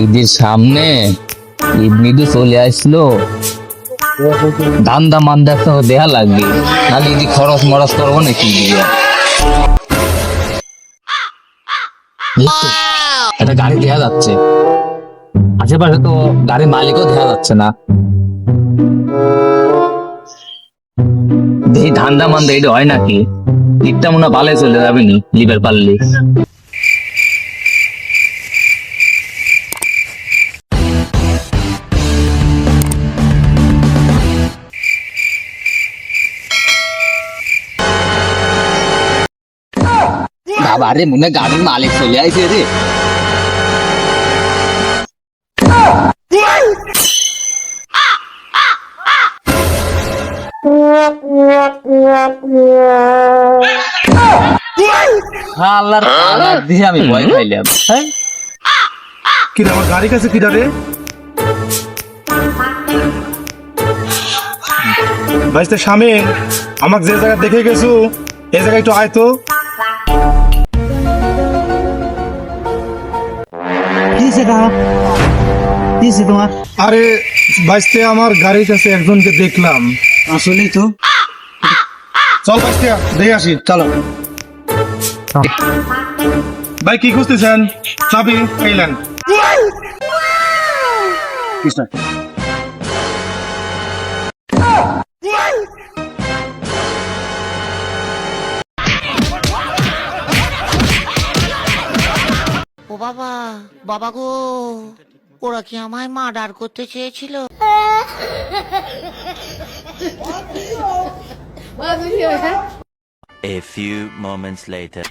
ঈদের সামনে ঈদ মিদু চলে আসলো, দান্দা মান্দা একটা দেয়া লাগবে, নাহলে ঈদি খরচ মরচ করবো নাকি দিয়ে। একটা গাড়ি দেয়া যাচ্ছে, আশেপাশে তো গাড়ির মালিকও দেখা যাচ্ছে না। এই ধান্দা মান্দা এটা হয় নাকি? ঈদটা মনে হয় ভালোই চলে যাবে নি লিবার পারলে। বাবা রে, মনে হয় গাড়ির মালিক চলে আইছে রে। আল্লাহর পালার দিয়ে আমি ভয় পাইলাম। হ্যাঁ, কি রে, আমার গাড়ি কাছে কিটা রে? ভাইস্তে স্বামী, আমাকে যে জায়গা দেখে গেছো এই জায়গায় একটু আয় তো। তোমার আরে ভাইস্তে, আমার গাড়ির কাছে একজনকে দেখলাম। আসলেই তো। চল ভাইস্তে, দেখে আসি, চলো। ভাই কি খুঁজতেছেন? চাবি এইলেন। ও বাবা, বাবা গো, ওরা কি আমায় মার্ডার করতে চেয়েছিল? A few moments later.